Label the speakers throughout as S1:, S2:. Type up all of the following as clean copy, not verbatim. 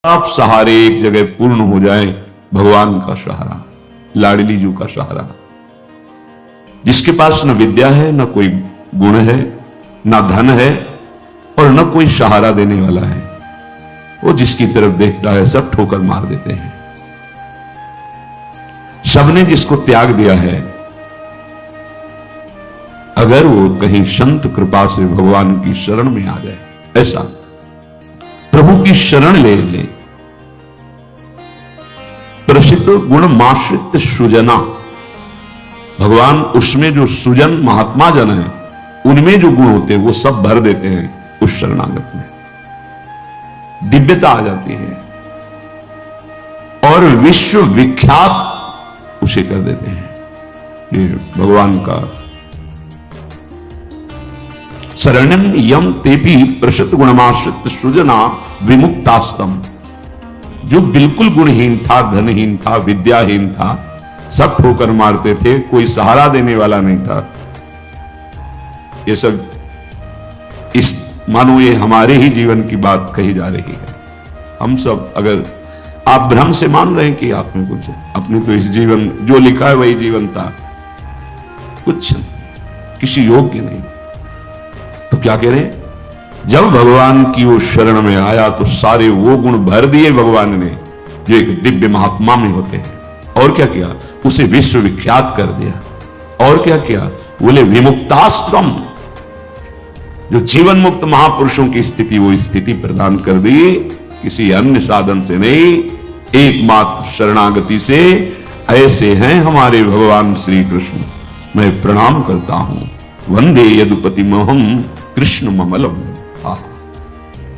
S1: आप सहारे एक जगह पूर्ण हो जाए, भगवान का सहारा, लाडली जी का सहारा। जिसके पास न विद्या है, न कोई गुण है, न धन है और न कोई सहारा देने वाला है, वो जिसकी तरफ देखता है सब ठोकर मार देते हैं। सबने जिसको त्याग दिया है, अगर वो कहीं संत कृपा से भगवान की शरण में आ जाए, ऐसा प्रभु की शरण ले ले। प्रसिद्ध गुण माश्रित सुजना, भगवान उसमें जो सुजन महात्मा जन है, उनमें जो गुण होते हैं वो सब भर देते हैं उस शरणागत में। दिव्यता आ जाती है और विश्व विख्यात उसे कर देते हैं। ये भगवान का शरणम यम तेपी प्रसिद्ध गुणमाश्रित सुजना विमुक्तास्तम। जो बिल्कुल गुणहीन था, धनहीन था, विद्याहीन था, सब ठोकर मारते थे, कोई सहारा देने वाला नहीं था। ये सब इस मानो ये हमारे ही जीवन की बात कही जा रही है। हम सब, अगर आप भ्रम से मान रहे हैं कि आप में कुछ है, अपनी तो इस जीवन जो लिखा है वही जीवन था, कुछ किसी योग्य नहीं, तो क्या कह रहे? जब भगवान की वो शरण में आया तो सारे वो गुण भर दिए भगवान ने जो एक दिव्य महात्मा में होते हैं। और क्या किया? उसे विश्व विख्यात कर दिया। और क्या किया? बोले विमुक्ताश्रम, जो जीवन मुक्त महापुरुषों की स्थिति, वो स्थिति प्रदान कर दी, किसी अन्य साधन से नहीं, एकमात्र शरणागति से। ऐसे हैं हमारे भगवान श्री कृष्ण। मैं प्रणाम करता हूं। वंदे यदुपति मोहम कृष्ण ममलम।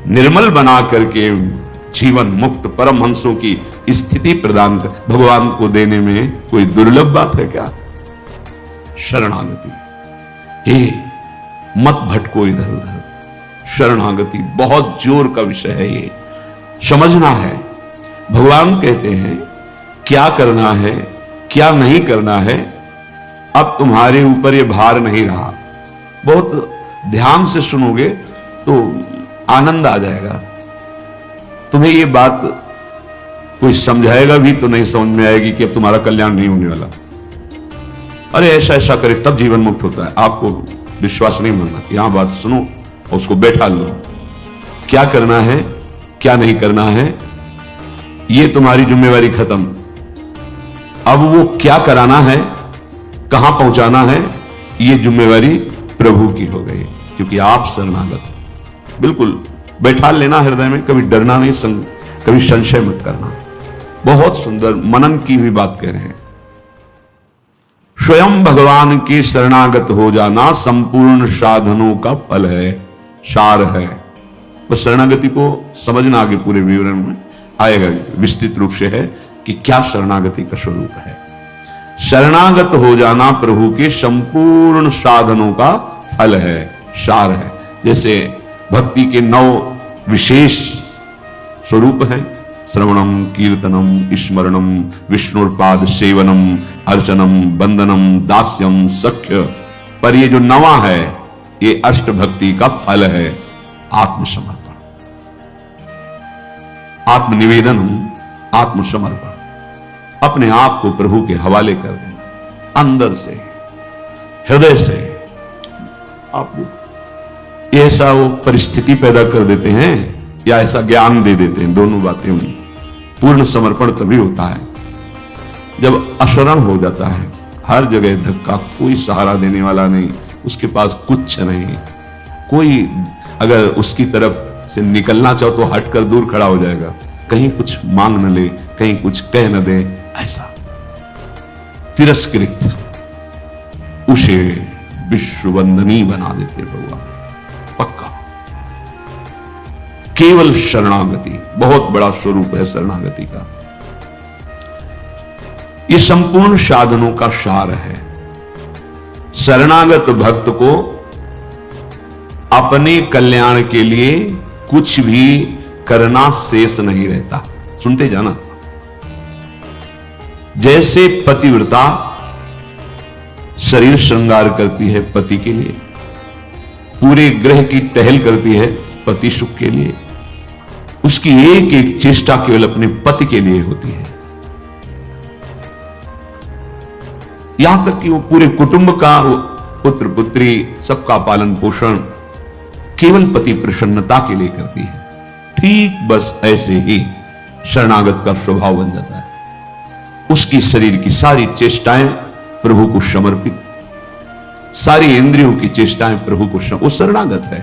S1: निर्मल बना करके जीवन मुक्त परमहंसों की स्थिति प्रदान कर भगवान को देने में कोई दुर्लभ बात है क्या? शरणागति, मत भटको इधर उधर। शरणागति बहुत जोर का विषय है, ये समझना है। भगवान कहते हैं क्या करना है, क्या नहीं करना है, अब तुम्हारे ऊपर ये भार नहीं रहा। बहुत ध्यान से सुनोगे तो आनंद आ जाएगा। तुम्हें ये बात कोई समझाएगा भी तो नहीं समझ में आएगी कि अब तुम्हारा कल्याण नहीं होने वाला। अरे ऐसा ऐसा करे तब जीवन मुक्त होता है। आपको विश्वास नहीं मानना, यहां बात सुनो और उसको बैठा लो। क्या करना है, क्या नहीं करना है, ये तुम्हारी जिम्मेवारी खत्म। अब वो क्या कराना है, कहां पहुंचाना है, ये जिम्मेवारी प्रभु की हो गई, क्योंकि आप शरणागत। बिल्कुल बैठा लेना हृदय में, कभी डरना नहीं, कभी संशय मत करना। बहुत सुंदर मनन की हुई बात कह रहे हैं। स्वयं भगवान के शरणागत हो जाना संपूर्ण साधनों का फल है, सार है। बस शरणागति को समझना, आगे पूरे विवरण में आएगा, विस्तृत रूप से है कि क्या शरणागति का स्वरूप है। शरणागत हो जाना प्रभु के संपूर्ण साधनों का फल है, सार है। जैसे भक्ति के 9 विशेष स्वरूप हैं, श्रवणम, कीर्तनम, स्मरणम, विष्णुपाद सेवनम, अर्चनम, वंदनम, दास्यम, सख्य। पर ये जो 9वां है, ये अष्ट भक्ति का फल है, आत्मसमर्पण, आत्मनिवेदन, आत्मसमर्पण। अपने आप को प्रभु के हवाले कर देना, अंदर से, हृदय से। आप ऐसा वो परिस्थिति पैदा कर देते हैं या ऐसा ज्ञान दे देते हैं, दोनों बातें हुई। पूर्ण समर्पण तभी होता है जब अशरण हो जाता है, हर जगह धक्का, कोई सहारा देने वाला नहीं, उसके पास कुछ नहीं, कोई अगर उसकी तरफ से निकलना चाहो तो हटकर दूर खड़ा हो जाएगा, कहीं कुछ मांग न ले, कहीं कुछ कह न दे, ऐसा तिरस्कृत, उसे विश्ववंदनी बना देते भगवान। पक्का केवल शरणागति बहुत बड़ा स्वरूप है शरणागति का। यह संपूर्ण साधनों का सार है। शरणागत भक्त को अपने कल्याण के लिए कुछ भी करना शेष नहीं रहता। सुनते जाना। जैसे पतिव्रता शरीर श्रृंगार करती है पति के लिए, पूरे ग्रह की टहल करती है पति सुख के लिए, उसकी एक एक चेष्टा केवल अपने पति के लिए होती है, यहां तक कि वो पूरे कुटुंब का, पुत्र पुत्री सबका पालन पोषण केवल पति प्रसन्नता के लिए करती है। ठीक बस ऐसे ही शरणागत का स्वभाव बन जाता है। उसकी शरीर की सारी चेष्टाएं प्रभु को समर्पित, सारी इंद्रियों की चेष्टाएं प्रभु को वो शरणागत है।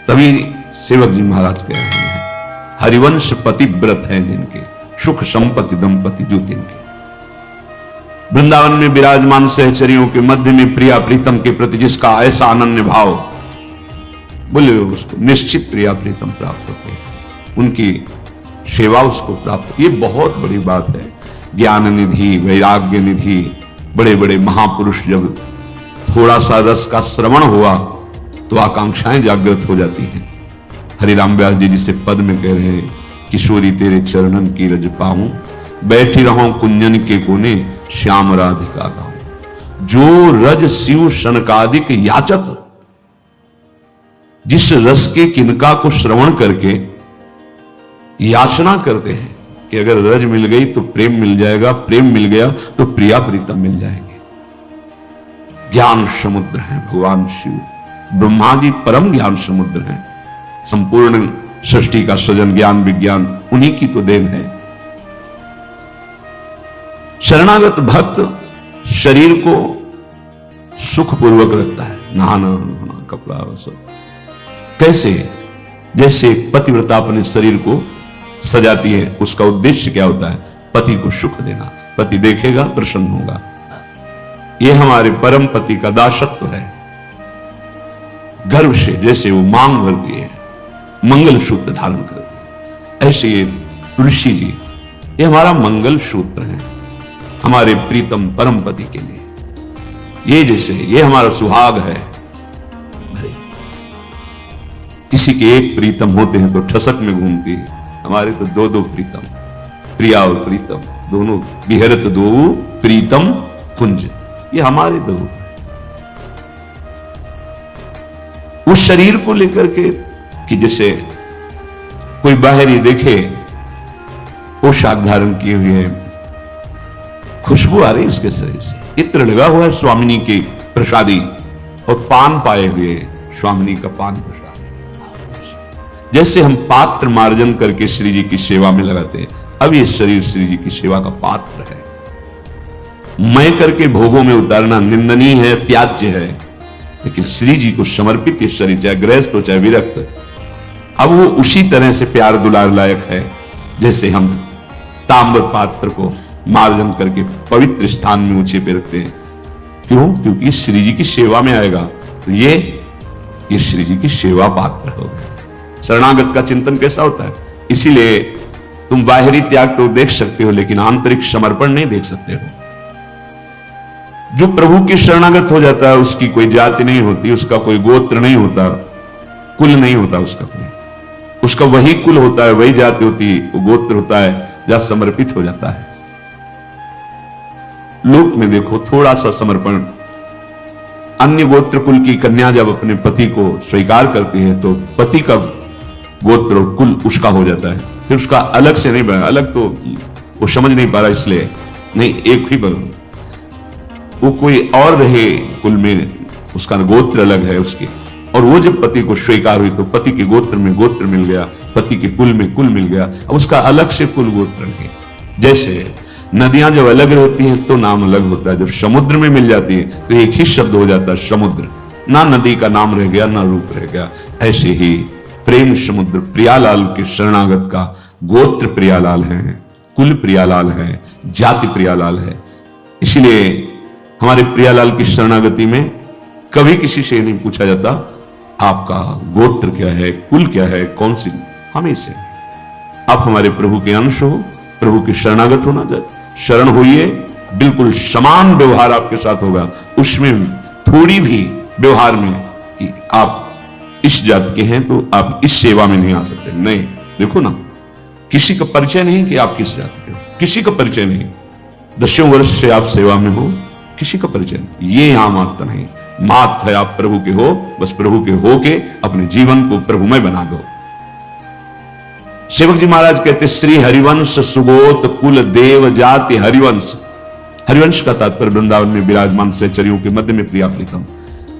S1: तभी सेवक जी महाराज कह रहे हैं, हरिवंश पतिव्रत है जिनके, सुख संपत्ति दंपति जो तिनके। वृंदावन में विराजमान सहचरियों के मध्य में प्रिया प्रीतम के प्रति जिसका ऐसा अनन्य भाव, बोले उसको निश्चित प्रिया प्रीतम प्राप्त होते हैं, उनकी सेवा उसको प्राप्त। ये बहुत बड़ी बात है। ज्ञान निधि, वैराग्य निधि, बड़े बड़े महापुरुष जब थोड़ा सा रस का श्रवण हुआ तो आकांक्षाएं जागृत हो जाती हैं। हरिराम व्यास जी जिसे पद में कह रहे हैं, किशोरी तेरे चरणन की रज पाऊं, बैठी रहूं कुंजन के कोने, श्याम राधिका गाऊं। जो रज शिव शनकादिक याचत, जिस रस के किनका को श्रवण करके याचना करते हैं कि अगर रज मिल गई तो प्रेम मिल जाएगा, प्रेम मिल गया तो प्रिया प्रीतम मिल जाएंगे। ज्ञान समुद्र है भगवान शिव, ब्रह्मा जी परम ज्ञान समुद्र है। संपूर्ण सृष्टि का सृजन ज्ञान विज्ञान उन्हीं की तो देन है। शरणागत भक्त शरीर को सुखपूर्वक रखता है, नहाना कपड़ा सब। कैसे? जैसे एक पतिव्रता अपने शरीर को सजाती है, उसका उद्देश्य क्या होता है? पति को सुख देना। पति देखेगा प्रसन्न होगा। यह हमारे परम पति का दासत्व है। गर्व से जैसे वो मांग भरती है, मंगल सूत्र धारण करती है, ऐसे ये तुलसी जी ये हमारा मंगल सूत्र है हमारे प्रीतम परम पति के लिए। ये जैसे ये हमारा सुहाग है। किसी के एक प्रीतम होते हैं तो ठसक में घूमती है, हमारे तो दो दो प्रीतम, प्रिया और प्रीतम दोनों। विहरत दो प्रीतम कुंज, ये हमारे दो। उस शरीर को लेकर के कि जैसे कोई बाहरी देखे पोशाक धारण किए हुए, खुशबू आ रही उसके शरीर से, इत्र लगा हुआ है स्वामिनी की प्रसादी, और पान पाए हुए स्वामिनी का पान प्रसाद। जैसे हम पात्र मार्जन करके श्री जी की सेवा में लगाते हैं, अब ये शरीर श्री जी की सेवा का पात्र है। मैं करके भोगों में उतारना निंदनीय है, त्याज्य है, लेकिन श्री जी को समर्पित ये शरीर, चाहे गृहस्थ हो चाहे विरक्त, अब वो उसी तरह से प्यार दुलार लायक है जैसे हम ताम्र पात्र को मार्जन करके पवित्र स्थान में ऊंचे पे रखते हैं। क्यों? क्योंकि श्री जी की सेवा में आएगा, तो ये श्री जी की सेवा पात्र हो गया। शरणागत का चिंतन कैसा होता है? इसीलिए तुम बाहरी त्याग तो देख सकते हो, लेकिन आंतरिक समर्पण नहीं देख सकते हो। जो प्रभु के शरणागत हो जाता है उसकी कोई जाति नहीं होती, उसका कोई गोत्र नहीं होता, कुल नहीं होता उसका कोई, उसका वही कुल होता है, वही जाति होती है, वो गोत्र होता है जहां समर्पित हो जाता है। लोक में देखो थोड़ा सा समर्पण, अन्य गोत्र कुल की कन्या जब अपने पति को स्वीकार करती है तो पति का गोत्र और कुल उसका हो जाता है, फिर उसका अलग से नहीं बना। अलग तो वो समझ नहीं पा रहा, इसलिए नहीं, एक ही बनो, वो कोई और रहे कुल में, उसका गोत्र अलग है उसके। और वो जब पति को स्वीकार हुई तो पति के गोत्र में गोत्र मिल गया, पति के कुल में कुल मिल गया, अब उसका अलग से कुल गोत्र नहीं। जैसे नदियां जब अलग रहती हैं तो नाम अलग होता है, जब समुद्र में मिल जाती है तो एक ही शब्द हो जाता है समुद्र, ना नदी का नाम रह गया ना रूप रह गया। ऐसे ही प्रेम समुद्र प्रियालाल के शरणागत का गोत्र प्रियालाल है, कुल प्रियालाल है, जाति प्रियालाल है। इसीलिए हमारे प्रियालाल की शरणागति में कभी किसी से नहीं पूछा जाता आपका गोत्र क्या है, कुल क्या है, कौन सी, हमेशा आप हमारे प्रभु के अंश हो, प्रभु के शरणागत होना चाहिए। शरण होइए, बिल्कुल समान व्यवहार आपके साथ होगा, उसमें थोड़ी भी व्यवहार में कि आप इस जात के हैं तो आप इस सेवा में नहीं आ सकते, नहीं। देखो ना, किसी का परिचय नहीं कि आप किस जात के हो, किसी का परिचय नहीं। 10 वर्ष से आप सेवा में हो, किसी का परिचय नहीं। ये यहां मात्र नहीं, मात्र है आप प्रभु के हो, बस प्रभु के हो के अपने जीवन को प्रभुमय बना दो। सेवक जी महाराज कहते श्री हरिवंश सुगोत कुल देव जाति हरिवंश। हरिवंश का तात्पर्य वृंदावन में विराजमान सहचरियों के मध्य में प्रिया प्रीतम,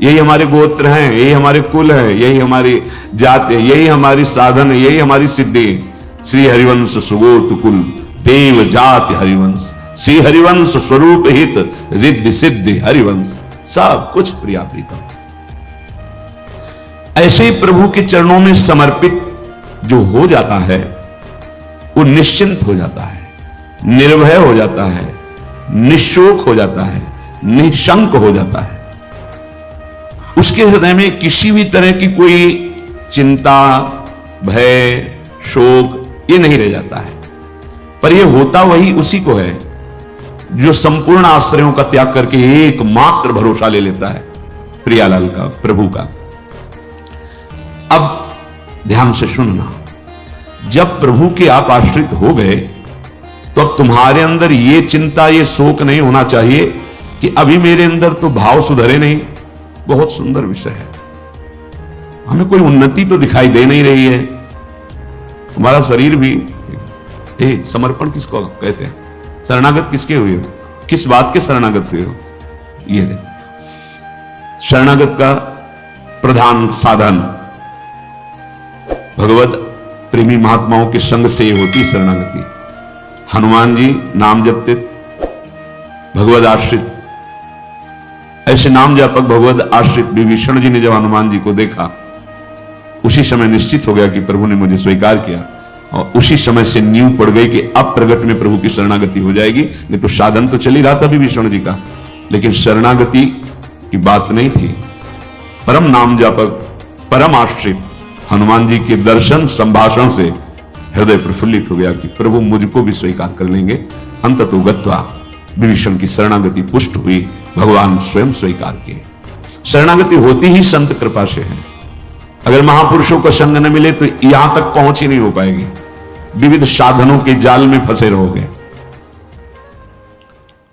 S1: यही हमारे गोत्र हैं, यही हमारे कुल है, यही हमारी जाति है, यही हमारी साधन है, यही हमारी सिद्धि है। श्री हरिवंश सुगोत कुल देव जाति हरिवंश, श्री हरिवंश स्वरूप हित रिद्धि सिद्धि हरिवंश, सब कुछ प्रिया प्रीतम। ऐसे ही प्रभु के चरणों में समर्पित जो हो जाता है वो निश्चिंत हो जाता है, निर्भय हो जाता है, निशोक हो जाता है, निशंक हो जाता है। उसके हृदय में किसी भी तरह की कोई चिंता, भय, शोक ये नहीं रह जाता है। पर यह होता वही उसी को है जो संपूर्ण आश्रयों का त्याग करके एकमात्र भरोसा ले लेता है प्रियालाल का, प्रभु का। अब ध्यान से सुनना, जब प्रभु के आप आश्रित हो गए तो अब तुम्हारे अंदर ये चिंता, ये शोक नहीं होना चाहिए कि अभी मेरे अंदर तो भाव सुधरे नहीं। बहुत सुंदर विषय है, हमें कोई उन्नति तो दिखाई दे नहीं रही है। हमारा शरीर भी समर्पण किसको कहते हैं, शरणागत किसके हुए हो, किस बात के शरणागत हुए हो, ये देख। शरणागत का प्रधान साधन भगवत प्रेमी महात्माओं के संग से होती शरणागति। हनुमान जी नाम जपते, भगवत आश्रित, ऐसे नाम जापक भगवत आश्रित विभीषण जी ने जब हनुमान जी को देखा उसी समय निश्चित हो गया कि प्रभु ने मुझे स्वीकार किया, और उसी समय से नींव पड़ गई कि अब प्रगट में प्रभु की शरणागति हो जाएगी। नहीं तो साधन तो चल ही रहा था विभीषण जी का, लेकिन शरणागति की बात नहीं थी। परम नाम जापक, परम आश्रित हनुमान जी के दर्शन संभाषण से हृदय प्रफुल्लित हो गया कि प्रभु मुझको भी स्वीकार कर लेंगे। अंततो गत्वा विभीषण की शरणागति पुष्ट हुई, भगवान स्वयं स्वीकार किए। शरणागति होती ही संत कृपा से है। अगर महापुरुषों का संग न मिले तो यहां तक पहुंच ही नहीं हो पाएगी, विविध साधनों के जाल में फंसे रहोगे।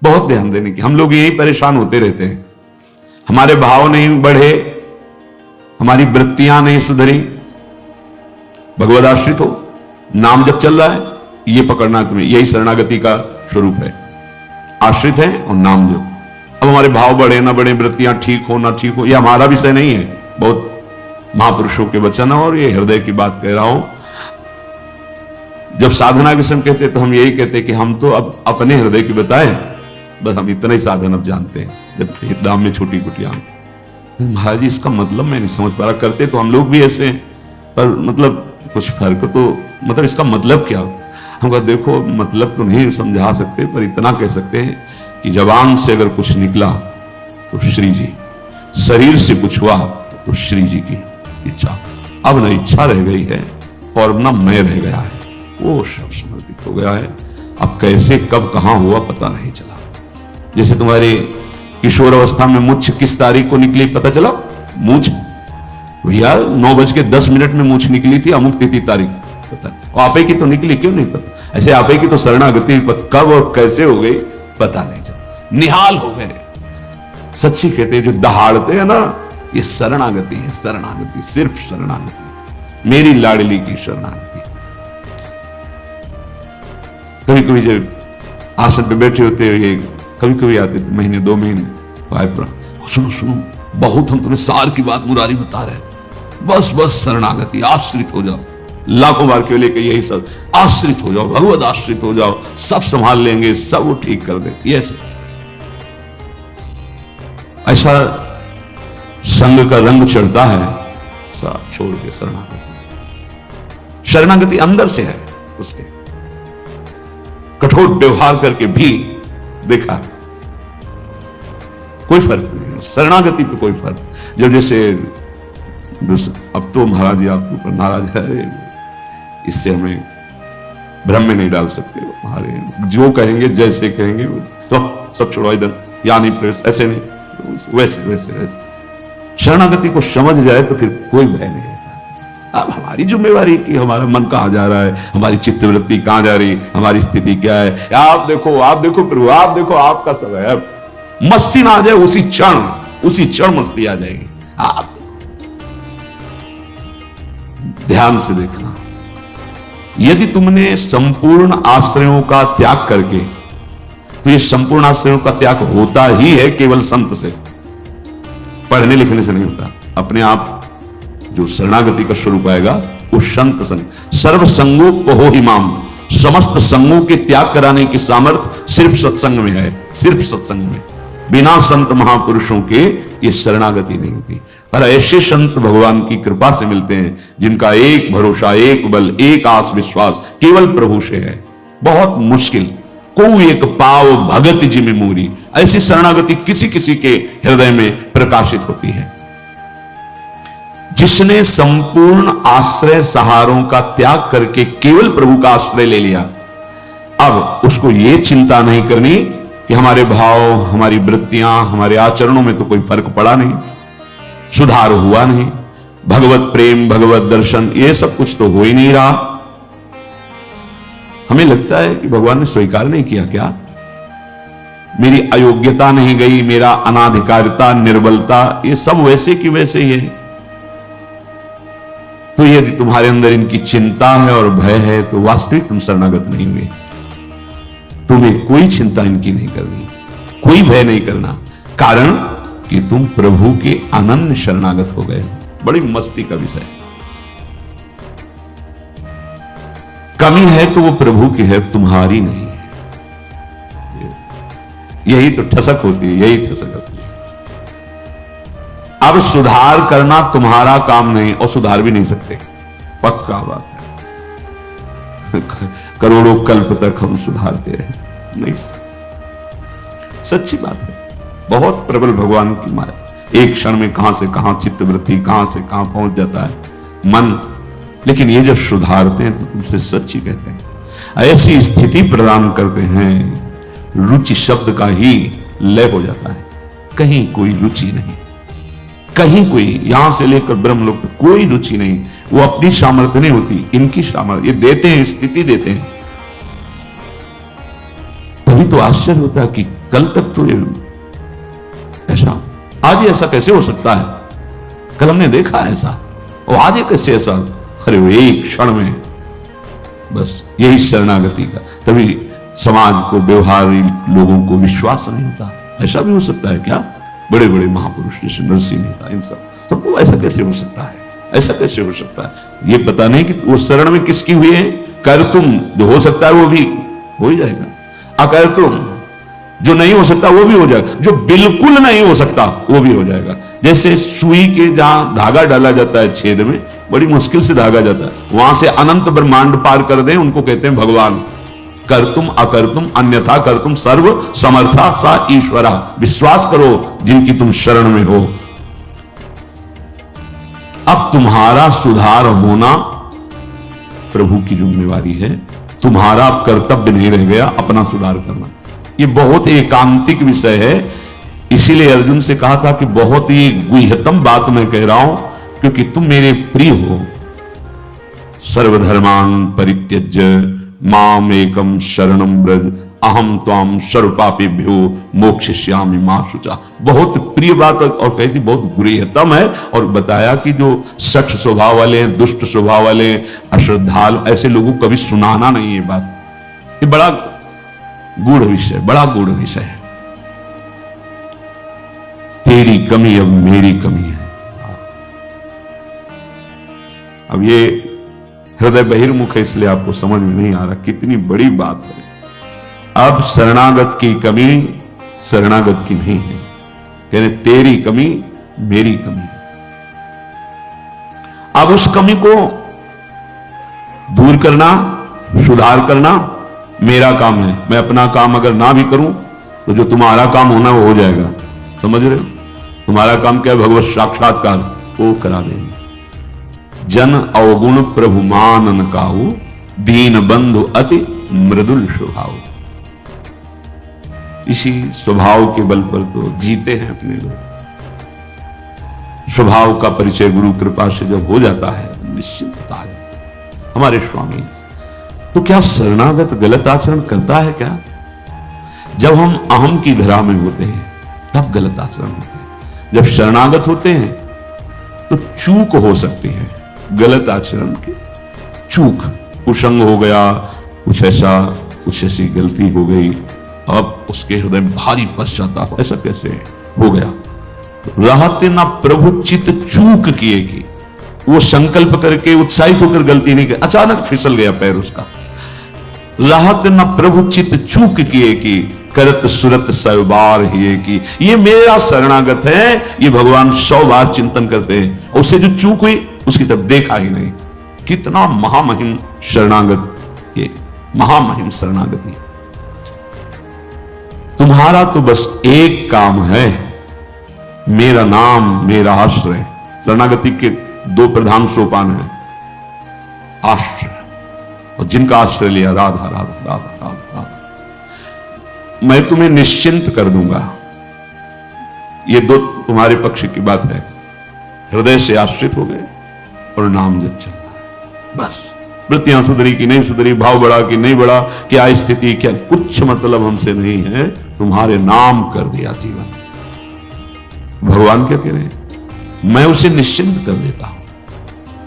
S1: बहुत ध्यान देने की, हम लोग यही परेशान होते रहते हैं, हमारे भाव नहीं बढ़े, हमारी वृत्तियां नहीं सुधरी। भगवद आश्रित हो, नाम जब चल रहा है ये पकड़ना है तुम्हें, यही शरणागति का स्वरूप है। आश्रित है और नाम जप। अब हमारे भाव बढ़े ना बढ़े, वृत्तियां ठीक हो ना ठीक हो, यह हमारा विषय नहीं है, बहुत महापुरुषों के वचन है और ये हृदय की बात कह रहा हूं। जब साधना के समय कहते तो हम यही कहते कि हम तो अब अपने हृदय की बताएं, बस हम इतना ही साधन अब जानते हैं। जब दाम में छोटी कुटिया, महाराज जी इसका मतलब मैं नहीं समझ पा रहा, करते तो हम लोग भी ऐसे हैं, पर मतलब कुछ फर्क तो, मतलब इसका मतलब क्या? हम कहा देखो मतलब तो नहीं समझा सकते, पर इतना कह सकते हैं कि जबान से अगर कुछ निकला तो श्री जी, शरीर से कुछ हुआ तो श्री जी की इच्छा। अब न इच्छा रह गई है और न मैं रह गया है, वो सब समर्पित हो गया है। अब कैसे कब कहां हुआ पता नहीं चला। जैसे तुम्हारे किशोर अवस्था में मुछ किस तारीख को निकली पता चला? मूछ भैया 9:10 में मूछ निकली थी, अमुक तिथि तारीख पता। आपे की तो निकली, क्यों नहीं पता? ऐसे आपे की तो शरणागति कब और कैसे हो गई पता नहीं चला, निहाल हो गए। सच्ची कहते जो दहाड़ते हैं ना, ये शरणागति है, शरणागति, सिर्फ शरणागति, मेरी लाडली की शरणागति। कभी कभी जब आसन पे बैठे होते हुए कभी कभी आते थे, महीने 2 महीने, सुनो सुनो बहुत हम तुम्हें सार की बात मुरारी बता रहे हैं, बस बस शरणागति, आश्रित हो जाओ। लाखों बार के लिए यही सब, आश्रित हो जाओ, भगवत आश्रित हो जाओ, सब संभाल लेंगे, सब वो ठीक कर देंगे। ऐसा संग का रंग चढ़ता है, सब छोड़ के शरणागति। शरणागति अंदर से है उसके, कठोर व्यवहार करके भी देखा कोई फर्क नहीं, शरणागति पे कोई फर्क। जब जैसे अब तो महाराज जी आपके ऊपर नाराज है, इससे हमें भ्रम में नहीं डाल सकते। हमारे जो कहेंगे जैसे कहेंगे तो सब छोड़ो इधर, या नहीं प्रेस, ऐसे नहीं, वैसे वैसे वैसे। शरणागति को समझ जाए तो फिर कोई भय नहीं रहता। अब हमारी जिम्मेवारी कि हमारा मन कहां जा रहा है, हमारी चित्तवृत्ति कहां जा रही, हमारी स्थिति क्या है। आप देखो प्रभु, आप देखो आपका सब है। अब मस्ती ना आ जाए, उसी क्षण मस्ती आ जाएगी। आप ध्यान से देखना, यदि तुमने संपूर्ण आश्रयों का त्याग करके, तो ये संपूर्ण आश्रयों का त्याग होता ही है केवल संत से, पढ़ने लिखने से नहीं होता। अपने आप जो शरणागति का स्वरूप आएगा वो संत संग, सर्व संगोपहो हिमाम, समस्त संगों के त्याग कराने की सामर्थ्य सिर्फ सत्संग में है, सिर्फ सत्संग में। बिना संत महापुरुषों के ये शरणागति नहीं होती। और ऐसे संत भगवान की कृपा से मिलते हैं जिनका एक भरोसा, एक बल, एक आस विश्वास केवल प्रभु से है। बहुत मुश्किल, को एक पाव भगत जी में मूरी, ऐसी शरणागति किसी किसी के हृदय में प्रकाशित होती है। जिसने संपूर्ण आश्रय सहारों का त्याग करके केवल प्रभु का आश्रय ले लिया, अब उसको यह चिंता नहीं करनी कि हमारे भाव, हमारी वृत्तियां, हमारे आचरणों में तो कोई फर्क पड़ा नहीं, सुधार हुआ नहीं, भगवत प्रेम, भगवत दर्शन, ये सब कुछ तो हो ही नहीं रहा। हमें लगता है कि भगवान ने स्वीकार नहीं किया क्या, मेरी अयोग्यता नहीं गई, मेरा अनाधिकारिता, निर्बलता, ये सब वैसे की वैसे ही है। तो यदि तुम्हारे अंदर इनकी चिंता है और भय है तो वास्तविक तुम शरणागत नहीं हुए। तुम्हें कोई चिंता इनकी नहीं करनी, कोई भय नहीं करना, कारण कि तुम प्रभु के अनन्य शरणागत हो गए। बड़ी मस्ती का विषय। कमी है तो वो प्रभु की है, तुम्हारी नहीं है। यही तो ठसक होती है, यही ठसक होती है। अब सुधार करना तुम्हारा काम नहीं और सुधार भी नहीं सकते, पक्का बात है। करोड़ों कल्प तक हम सुधारते रहे, नहीं, सच्ची बात है। बहुत प्रबल भगवान की माया, एक क्षण में कहां से कहां चित्तवृत्ति, कहां से कहां पहुंच जाता है मन। लेकिन ये जब सुधारते हैं तो तुमसे सच्ची कहते हैं, ऐसी स्थिति प्रदान करते हैं, रुचि शब्द का ही लय हो जाता है। कहीं कोई रुचि नहीं, कहीं कोई, यहां से लेकर ब्रह्मलोक तक कोई रुचि नहीं। वो अपनी सामर्थ्य नहीं होती, इनकी सामर्थ्य, ये देते हैं, स्थिति देते हैं। तभी तो आश्चर्य होता है कि कल तक तो ये ऐसा, आज ये ऐसा कैसे हो सकता है, कल हमने देखा ऐसा, और आज ये कैसे ऐसा। अरे वो एक क्षण में, बस यही शरणागति का। तभी समाज को, व्यवहारी लोगों को विश्वास नहीं होता। ऐसा भी हो सकता है क्या, बड़े बड़े महापुरुष जैसे नरसिंह मेहता, इन सबको ऐसा कैसे हो सकता है, ऐसा कैसे हो सकता है। ये पता नहीं कि वो शरण में किसकी हुई है। कर तुम, जो हो सकता है वो भी हो ही जाएगा, अकर तुम, जो नहीं हो सकता वो भी हो जाएगा, जो बिल्कुल नहीं हो सकता वो भी हो जाएगा। जैसे सुई के जहां धागा डाला जाता है छेद में, बड़ी मुश्किल से धागा जाता है, वहां से अनंत ब्रह्मांड पार कर दें, उनको कहते हैं भगवान। कर तुम अकर तुम अन्यथा कर तुम सर्व समर्था सा ईश्वरा। विश्वास करो जिनकी तुम शरण में हो। अब तुम्हारा सुधार होना प्रभु की जिम्मेवारी है, तुम्हारा कर्तव्य नहीं रह गया अपना सुधार करना। ये बहुत एकांतिक विषय है, इसीलिए अर्जुन से कहा था कि बहुत ही गुह्यतम बात मैं कह रहा हूं, क्योंकि तुम मेरे प्रिय हो। सर्वधर्मान परित्यज्य माम एकम शरणम ब्रज अहम त्वाम सर्वपापेभ्यो मोक्षयिष्यामि मा शुचा। बहुत प्रिय बात, और कहती बहुत गुह्यतम है। और बताया कि जो सठ स्वभाव वाले हैं, दुष्ट स्वभाव वाले, अश्रद्धालु, ऐसे लोगों को कभी सुनाना नहीं है बात। ये बड़ा गूढ़ विषय, बड़ा गूढ़ विषय है। तेरी कमी अब मेरी कमी है। अब ये हृदय बहिर्मुख है, इसलिए आपको समझ में नहीं आ रहा कितनी बड़ी बात है। अब शरणागत की कमी शरणागत की नहीं है, कहने तेरी कमी मेरी कमी है। अब उस कमी को दूर करना, सुधार करना मेरा काम है। मैं अपना काम अगर ना भी करूं तो जो तुम्हारा काम होना वो हो जाएगा। समझ रहे हो, तुम्हारा काम क्या है, भगवत साक्षात्कार वो करा देंगे। जन अवगुण प्रभु मानन काऊ, दीन बंधु अति मृदुल स्वभाव। इसी स्वभाव के बल पर तो जीते हैं अपने लोग। स्वभाव का परिचय गुरु कृपा से जब हो जाता है, निश्चित बता देते हमारे स्वामी। तो क्या शरणागत गलत आचरण करता है क्या? जब हम अहम की धरा में होते हैं तब गलत आचरण होते हैं। जब शरणागत होते हैं तो चूक हो सकती है, गलत आचरण की चूक। कुसंग हो गया, कुछ ऐसी गलती हो गई, अब उसके हृदय में भारी पश्चाताप, ऐसा कैसे हो गया? रहते ना प्रभु चित चूक किए की, वो संकल्प करके उत्साहित होकर गलती नहीं की, अचानक फिसल गया पैर उसका। रहत न प्रभु चित चूक किए की, करत सुरत 100 बार ही की। ये मेरा शरणागत है, ये भगवान 100 बार चिंतन करते हैं, और उससे जो चूक हुई उसकी तरफ देखा ही नहीं। कितना महामहिम शरणागत, ये महामहिम शरणागति। तुम्हारा तो बस एक काम है, मेरा नाम मेरा आश्रय। शरणागति के 2 प्रधान सोपान हैं, आश्रय, और जिनका आश्रय लिया राधा राधा राधा राधा राधा, मैं तुम्हें निश्चिंत कर दूंगा। ये 2 तुम्हारे पक्ष की बात है, हृदय से आश्रित हो गए और नाम जप चल रहा है। बस वृत्तियां सुधरी कि नहीं सुधरी, भाव बढ़ा कि नहीं बढ़ा, क्या स्थिति, क्या कुछ मतलब हमसे नहीं है, तुम्हारे नाम कर दिया जीवन। भगवान क्या कह रहे हैं? मैं उसे निश्चिंत कर देता हूं,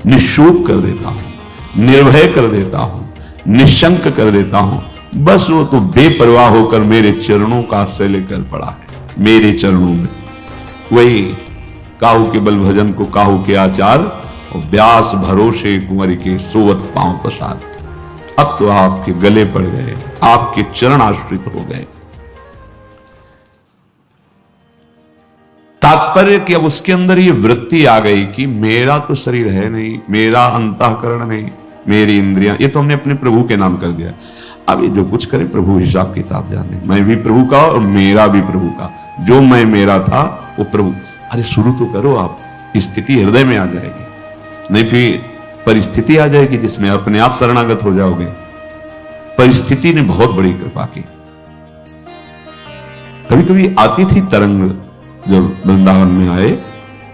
S1: निशोक कर देता हूं, निर्भय कर देता हूं, निशंक कर देता हूं। बस वो तो बेपरवाह होकर मेरे चरणों का आश्रय लेकर पड़ा है, मेरे चरणों में। वही काहू के बल भजन को काहू के आचार, और व्यास भरोसे कुंवर के सोवत पांव पसार। अब तो आपके गले पड़ गए, आपके चरण आश्रित हो गए। तात्पर्य कि अब उसके अंदर ये वृत्ति आ गई कि मेरा तो शरीर है नहीं, मेरा अंतःकरण नहीं, मेरी इंद्रियां, ये तो हमने अपने प्रभु के नाम कर दिया। अब ये जो कुछ करे प्रभु हिसाब किताब जाने, मैं भी प्रभु का और मेरा भी प्रभु का। जो मैं मेरा था वो प्रभु। अरे शुरू तो करो आप, स्थिति हृदय में आ जाएगी, नहीं फिर परिस्थिति आ जाएगी जिसमें अपने आप शरणागत हो जाओगे। परिस्थिति ने बहुत बड़ी कृपा की। कभी कभी आती थी तरंग जब वृंदावन में आए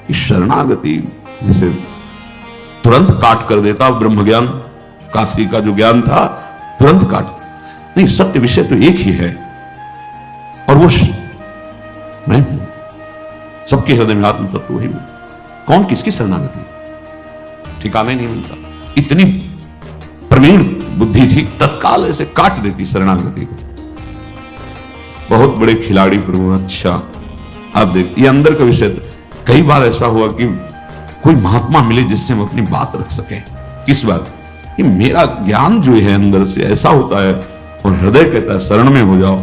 S1: कि शरणागति जिसे तुरंत काट कर देता, ब्रह्म ज्ञान, काशी का जो ज्ञान था तुरंत काट नहीं। सत्य विषय तो एक ही है, और वो मैं हूं, सबके हृदय में आत्म तत्व वही हूं। कौन किसकी शरणागति, ठिकाना नहीं मिलता। इतनी प्रवीण बुद्धि थी, तत्काल ऐसे काट देती शरणागति को। बहुत बड़े खिलाड़ी प्रभु। अच्छा अब देख, ये अंदर का विषय। कई बार ऐसा हुआ कि कोई महात्मा मिले जिससे हम अपनी बात रख सके। किस बात? कि मेरा ज्ञान जो है अंदर से ऐसा होता है, और हृदय कहता है शरण में हो जाओ।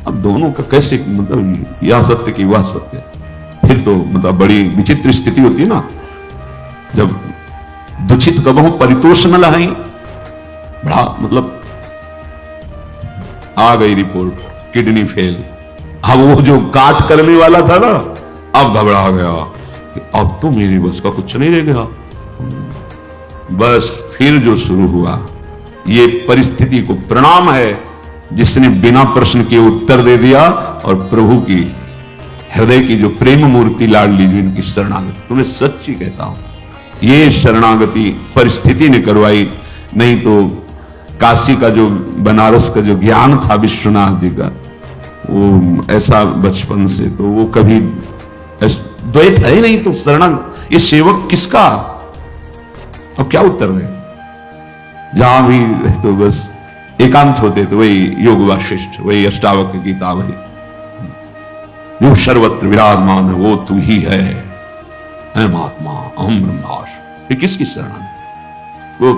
S1: अब दोनों का कैसे, मतलब यह सत्य की वह सत्य, फिर तो मतलब बड़ी विचित्र स्थिति होती है ना। जब दुचित कबहू परितोष न लहाई, बड़ा मतलब आ गई रिपोर्ट, किडनी फेल। अब वो जो काट करने वाला था ना, अब घबरा गया कि अब तो मेरी बस का कुछ नहीं रह गया। बस फिर जो शुरू हुआ, ये परिस्थिति को प्रणाम है जिसने बिना प्रश्न के उत्तर दे दिया, और प्रभु की हृदय की जो प्रेम मूर्ति लाडली जो इनकी शरणागति, तुम्हें सच्ची कहता हूं, ये शरणागति परिस्थिति ने करवाई। नहीं तो काशी का जो, बनारस का जो ज्ञान था विश्वनाथ जी का, वो ऐसा बचपन से तो वो कभी द्वैत है ही नहीं। तो शरणागत, ये सेवक किसका? अब क्या उत्तर दे? जहां भी तो बस एकांत होते तो वही योग वाशिष्ठ, वही अष्टावक्र गीता, वही जो सर्वत्र विराजमान है वो तू ही है, अहम आत्मा अहम ब्रह्मास्मि। ये किसकी शरणागति? वो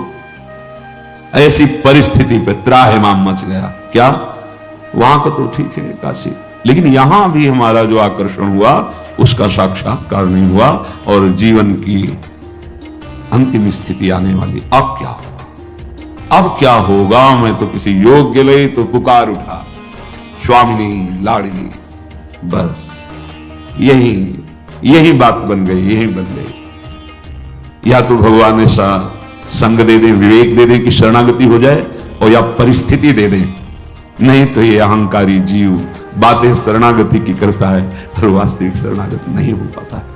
S1: ऐसी परिस्थिति पे त्राहिमाम मच गया। क्या वहां का तो ठीक है काशी, लेकिन यहां भी हमारा जो आकर्षण हुआ उसका साक्षात्कार नहीं हुआ, और जीवन की अंतिम स्थिति आने वाली। अब क्या होगा? अब क्या होगा? मैं तो किसी योग्य ले तो पुकार उठा, स्वामिनी लाडली। बस यही बात बन गई, यही बन गई। या तो भगवान ऐसा संग दे दे, विवेक दे दे कि शरणागति हो जाए, और या परिस्थिति दे दे। नहीं तो ये अहंकारी जीव बातें शरणागति की करता है, पर वास्तविक शरणागति नहीं हो पाता है।